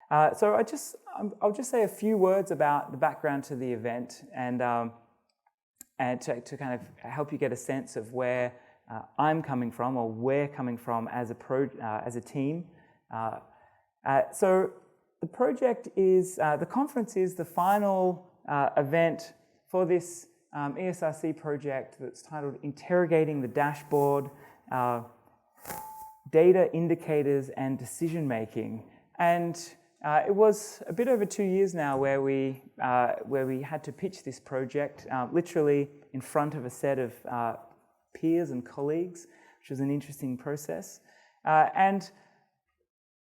So I'll just say a few words about the background to the event and to kind of help you get a sense of where I'm coming from, or we're coming from as a team. So the project is, the conference is the final event for this ESRC project that's titled Interrogating the Dashboard, Data, Indicators and Decision Making. And it was a bit over 2 years now where we had to pitch this project, literally in front of a set of peers and colleagues, which was an interesting process. And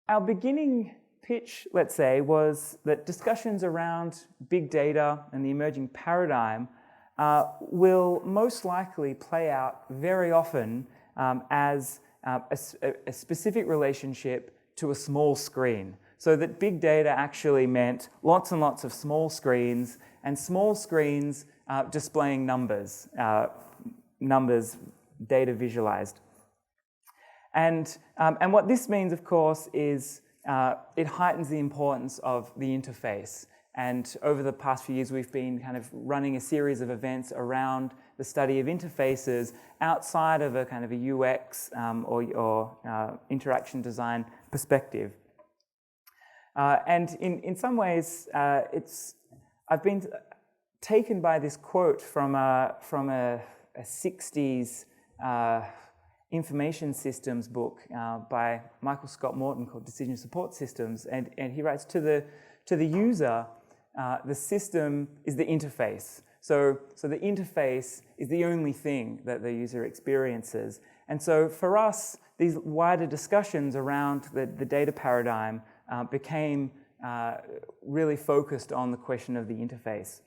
our beginning pitch, let's say, was that discussions around big data and the emerging paradigm will most likely play out very often as a specific relationship to a small screen. So that big data actually meant lots and lots of small screens, and small screens displaying numbers, data visualized. And what this means, of course, is it heightens the importance of the interface. And over the past few years, we've been kind of running a series of events around the study of interfaces outside of a kind of a UX or interaction design perspective. And in some ways, I've been taken by this quote from a 60s information systems book by Michael Scott Morton called Decision Support Systems, and he writes, to the user, the system is the interface. So the interface is the only thing that the user experiences. And so for us, these wider discussions around the data paradigm became really focused on the question of the interface.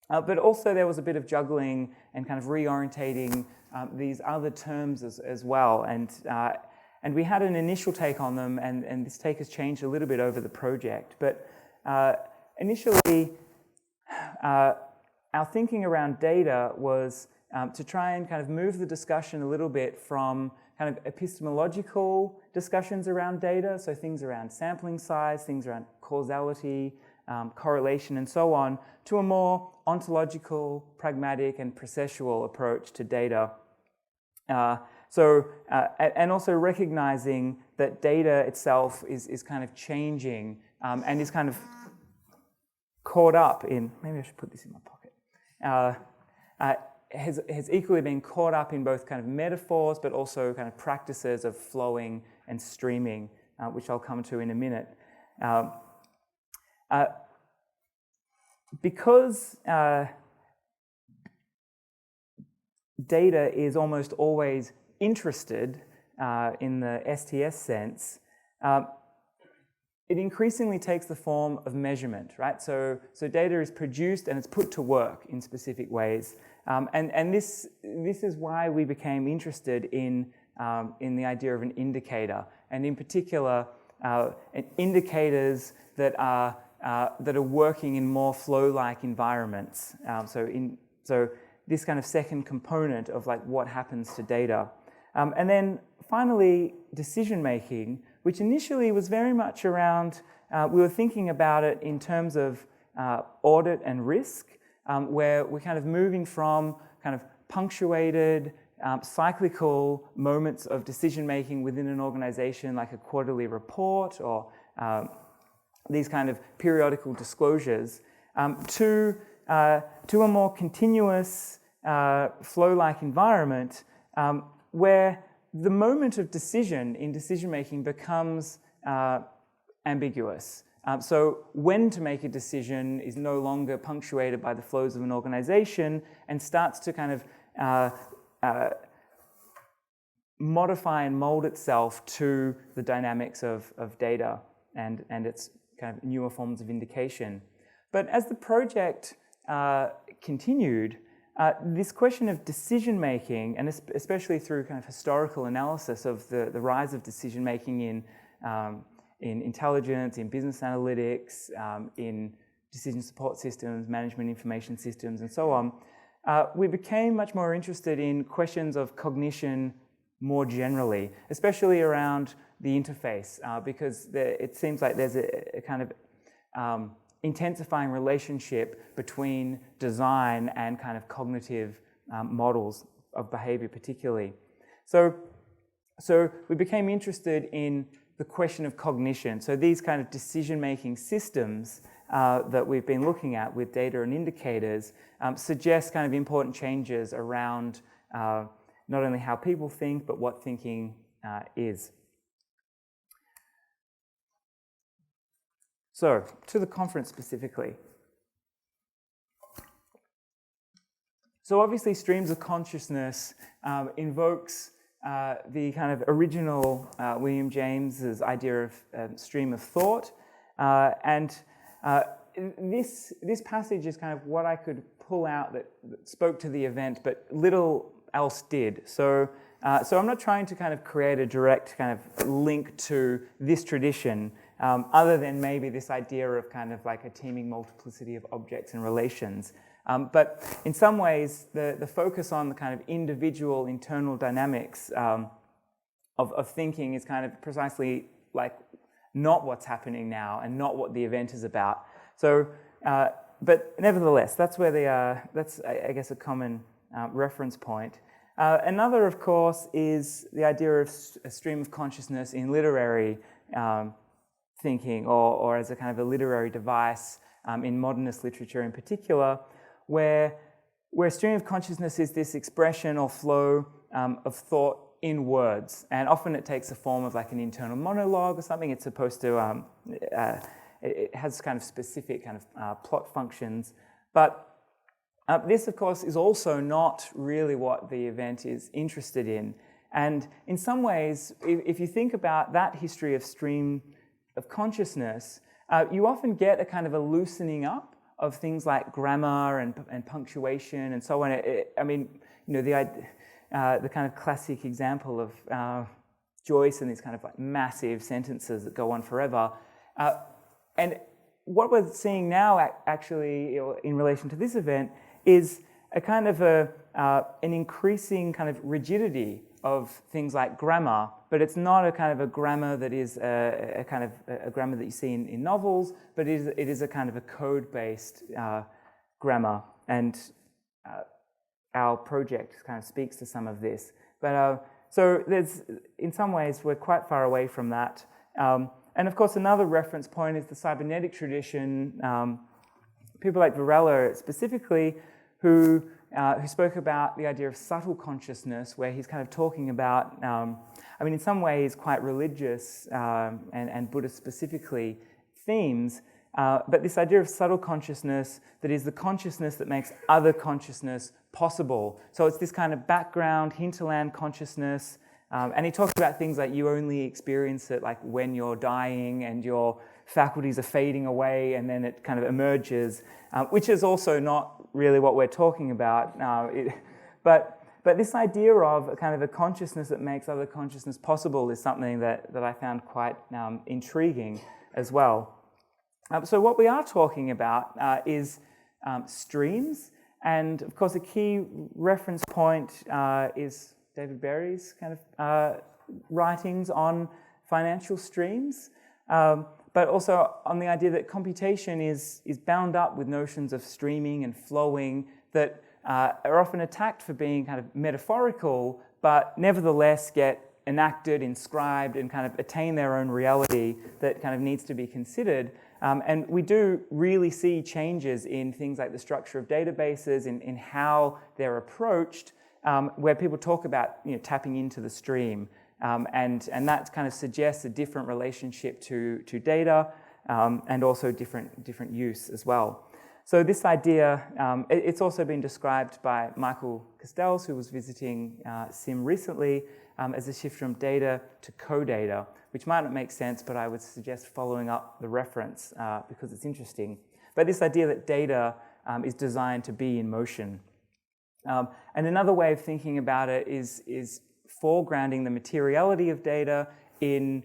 But also there was a bit of juggling and kind of reorientating these other terms as well. And we had an initial take on them, and this take has changed a little bit over the project. But initially, our thinking around data was to try and kind of move the discussion a little bit from kind of epistemological discussions around data, so things around sampling size, things around causality, correlation, and so on, to a more ontological, pragmatic, and processual approach to data. And also recognizing that data itself is kind of changing and is kind of caught up in, maybe I should put this in my pocket, has equally been caught up in both kind of metaphors but also kind of practices of flowing and streaming, which I'll come to in a minute. Because data is almost always interested in the STS sense, it increasingly takes the form of measurement, right? So data is produced and it's put to work in specific ways. And this is why we became interested in the idea of an indicator, and in particular, indicators that are working in more flow-like environments. So this kind of second component of like what happens to data. And then finally, decision-making, which initially was very much around, we were thinking about it in terms of audit and risk, where we're kind of moving from kind of punctuated, cyclical moments of decision-making within an organization, like a quarterly report or these kind of periodical disclosures, to a more continuous, flow-like environment where the moment of decision in decision-making becomes ambiguous. So when to make a decision is no longer punctuated by the flows of an organization and starts to kind of modify and mold itself to the dynamics of data and its kind of newer forms of indication. But as the project continued, this question of decision-making, and especially through kind of historical analysis of the rise of decision-making in intelligence, in business analytics, in decision support systems, management information systems, and so on, we became much more interested in questions of cognition, more generally, especially around the interface, because it seems like there's a kind of intensifying relationship between design and kind of cognitive models of behavior particularly. So we became interested in the question of cognition. So these kind of decision-making systems that we've been looking at with data and indicators suggest kind of important changes around not only how people think, but what thinking is. So, to the conference specifically. So obviously streams of consciousness invokes the kind of original William James's idea of stream of thought. This passage is kind of what I could pull out that spoke to the event, but little else did. So I'm not trying to kind of create a direct kind of link to this tradition, other than maybe this idea of kind of like a teeming multiplicity of objects and relations. But in some ways, the focus on the kind of individual internal dynamics of thinking is kind of precisely like not what's happening now and not what the event is about. So, but nevertheless, that's where that's I guess a common reference point. Another, of course, is the idea of a stream of consciousness in literary thinking, or as a kind of a literary device in modernist literature in particular, where stream of consciousness is this expression or flow of thought in words, and often it takes the form of like an internal monologue or something. It's supposed to it has kind of specific kind of plot functions, but this, of course, is also not really what the event is interested in. And in some ways, if you think about that history of stream of consciousness, you often get a kind of a loosening up of things like grammar and punctuation and so on. I mean, you know, the kind of classic example of Joyce and these kind of like massive sentences that go on forever. And what we're seeing now, actually, in relation to this event, is a kind of an increasing kind of rigidity of things like grammar, but it's not a kind of a grammar that is a kind of a grammar that you see in novels, but it is a kind of a code-based grammar, and our project kind of speaks to some of this. But so there's, in some ways, we're quite far away from that. And of course, another reference point is the cybernetic tradition. People like Varela specifically, who spoke about the idea of subtle consciousness, where he's kind of talking about, I mean, in some ways quite religious and Buddhist specifically themes, but this idea of subtle consciousness that is the consciousness that makes other consciousness possible. So it's this kind of background, hinterland consciousness, and he talks about things like you only experience it like when you're dying and your faculties are fading away, and then it kind of emerges, which is also not really what we're talking about. But this idea of a kind of a consciousness that makes other consciousness possible is something that I found quite intriguing as well. So what we are talking about is streams, and of course a key reference point is David Berry's kind of writings on financial streams. But also on the idea that computation is bound up with notions of streaming and flowing that are often attacked for being kind of metaphorical, but nevertheless get enacted, inscribed, and kind of attain their own reality that kind of needs to be considered. And we do really see changes in things like the structure of databases, in how they're approached, where people talk about, you know, tapping into the stream. And that kind of suggests a different relationship to data, and also different use as well. So this idea, it's also been described by Michael Castells, who was visiting SIM recently, as a shift from data to co-data, which might not make sense, but I would suggest following up the reference because it's interesting. But this idea that data is designed to be in motion. And another way of thinking about it is foregrounding the materiality of data in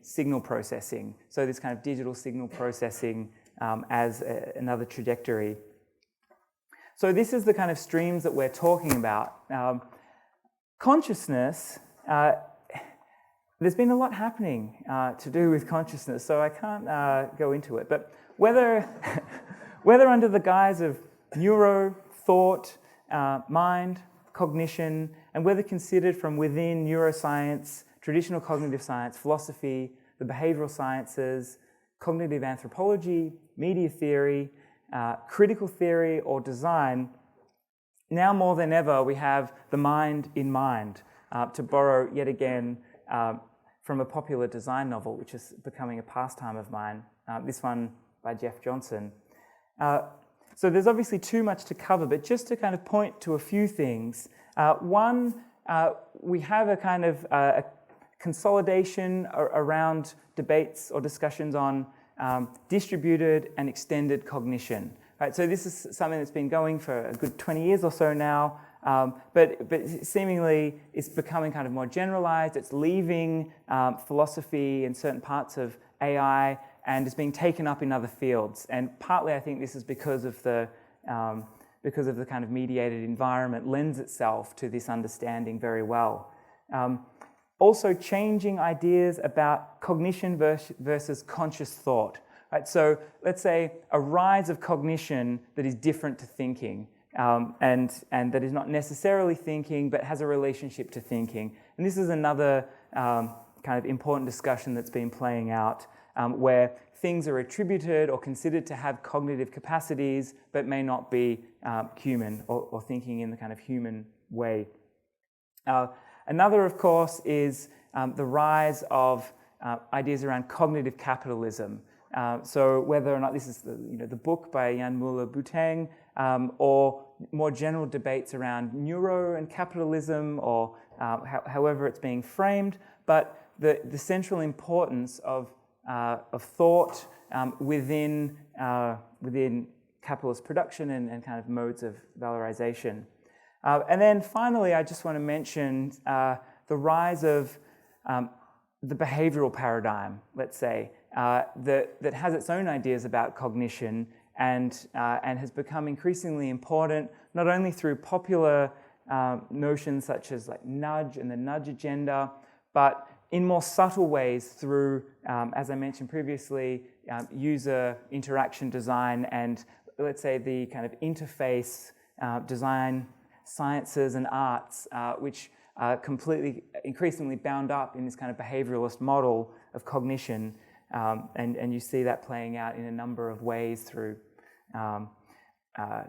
signal processing. So this kind of digital signal processing as another trajectory. So this is the kind of streams that we're talking about. Consciousness, there's been a lot happening to do with consciousness, so I can't go into it. But whether under the guise of neuro, thought, mind, cognition, and whether considered from within neuroscience, traditional cognitive science, philosophy, the behavioural sciences, cognitive anthropology, media theory, critical theory, or design, now more than ever we have the mind in mind, to borrow yet again from a popular design novel, which is becoming a pastime of mine, this one by Jeff Johnson. So there's obviously too much to cover, but just to kind of point to a few things. One, we have a kind of a consolidation around debates or discussions on distributed and extended cognition. Right? So this is something that's been going for a good 20 years or so now, but seemingly it's becoming kind of more generalized. It's leaving philosophy and certain parts of AI and is being taken up in other fields. And partly I think this is because of the kind of mediated environment lends itself to this understanding very well. Also changing ideas about cognition versus conscious thought. Right? So let's say a rise of cognition that is different to thinking, and that is not necessarily thinking but has a relationship to thinking. And this is another kind of important discussion that's been playing out, where things are attributed or considered to have cognitive capacities but may not be human or thinking in the kind of human way. Another, of course, is the rise of ideas around cognitive capitalism. So whether or not this is the book by Jan Muller-Bouteng, or more general debates around neuro and capitalism, or however it's being framed, but the central importance of thought within capitalist production and kind of modes of valorization. And then finally, I just want to mention the rise of the behavioural paradigm, let's say, that has its own ideas about cognition and has become increasingly important, not only through popular notions such as like nudge and the nudge agenda, but in more subtle ways through, as I mentioned previously, user interaction design and, let's say, the kind of interface design sciences and arts, which are increasingly bound up in this kind of behavioralist model of cognition. And you see that playing out in a number of ways through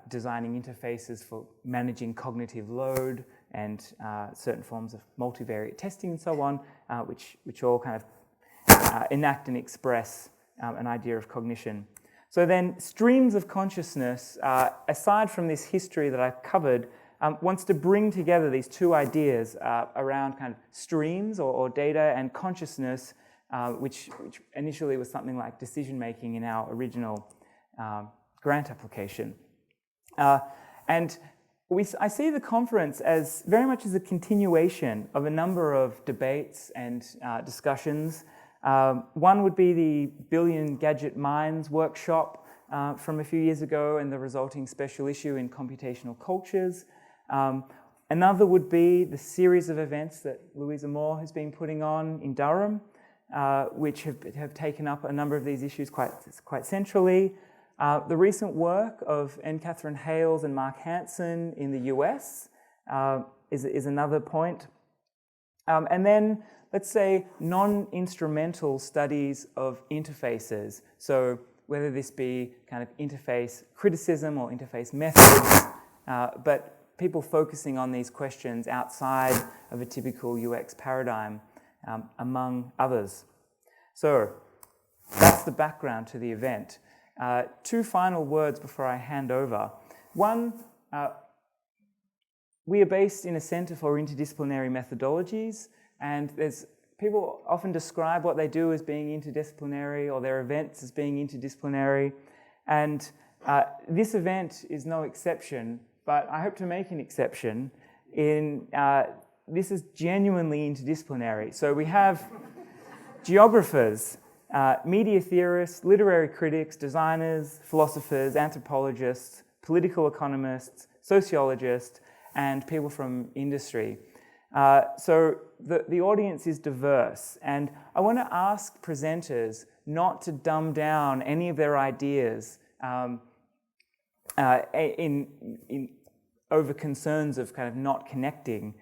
designing interfaces for managing cognitive load and certain forms of multivariate testing and so on, which all kind of enact and express an idea of cognition. So then streams of consciousness, aside from this history that I've covered, wants to bring together these two ideas around kind of streams or data and consciousness, which initially was something like decision-making in our original grant application. And I see the conference as very much as a continuation of a number of debates and discussions. One would be the Billion Gadget Minds workshop from a few years ago and the resulting special issue in computational cultures. Another would be the series of events that Louisa Moore has been putting on in Durham, which have taken up a number of these issues quite centrally. The recent work of N. Catherine Hales and Mark Hansen in the US is another point. And then, let's say, non-instrumental studies of interfaces. So whether this be kind of interface criticism or interface methods, but people focusing on these questions outside of a typical UX paradigm, among others. So that's the background to the event. Two final words before I hand over. One, we are based in a Centre for Interdisciplinary Methodologies, and people often describe what they do as being interdisciplinary or their events as being interdisciplinary, and this event is no exception, but I hope to make an exception in this is genuinely interdisciplinary. So we have geographers, media theorists, literary critics, designers, philosophers, anthropologists, political economists, sociologists, and people from industry. So the audience is diverse, and I want to ask presenters not to dumb down any of their ideas in over concerns of kind of not connecting,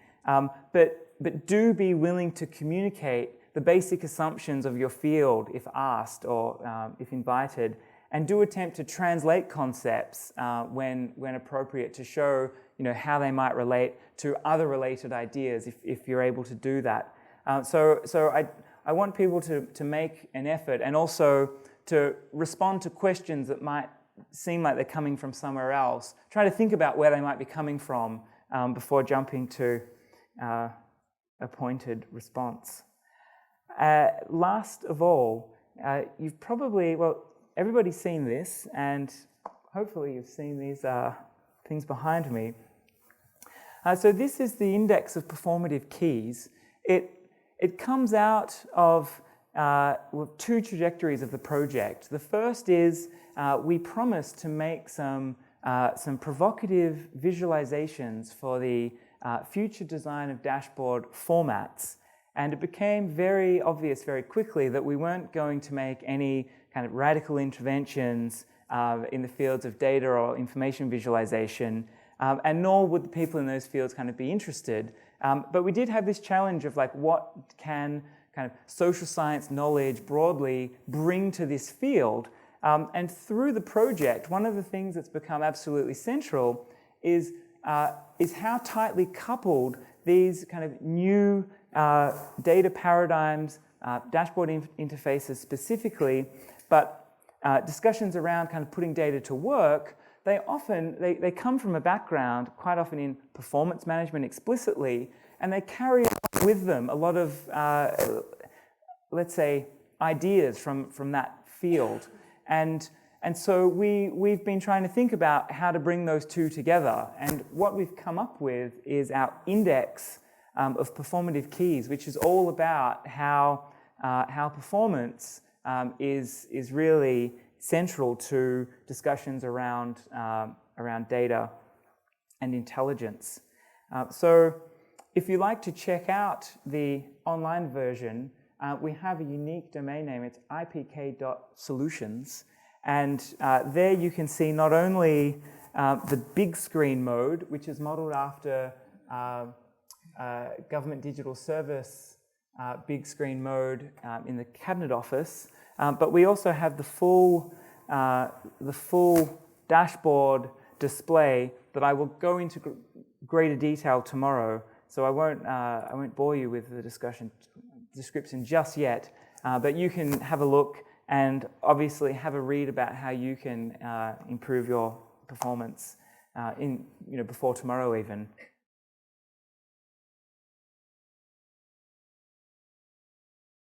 but do be willing to communicate the basic assumptions of your field if asked or if invited, and do attempt to translate concepts when appropriate to show how they might relate to other related ideas if you're able to do that. So I want people to make an effort and also to respond to questions that might seem like they're coming from somewhere else. Try to think about where they might be coming from before jumping to a pointed response. Last of all, you've probably, everybody's seen this, and hopefully you've seen these things behind me. So this is the index of performative keys. It comes out of two trajectories of the project. The first is we promised to make some provocative visualizations for the future design of dashboard formats. And it became very obvious very quickly that we weren't going to make any kind of radical interventions in the fields of data or information visualization, and nor would the people in those fields kind of be interested. But we did have this challenge of like, what can kind of social science knowledge broadly bring to this field? And through the project, one of the things that's become absolutely central is how tightly coupled these kind of new data paradigms, dashboard interfaces specifically, but discussions around kind of putting data to work, they come from a background, quite often in performance management explicitly, and they carry with them a lot of, let's say, ideas from that field. And so we've been trying to think about how to bring those two together. And what we've come up with is our index of performative keys, which is all about how performance is really central to discussions around data and intelligence. So if you'd like to check out the online version, we have a unique domain name. It's IPK.SOLUTIONS. And there you can see not only the big screen mode, which is modeled after government digital service big screen mode in the Cabinet Office, but we also have the full dashboard display that I will go into greater detail tomorrow. So I won't bore you with the description just yet, but you can have a look and obviously have a read about how you can improve your performance before tomorrow even.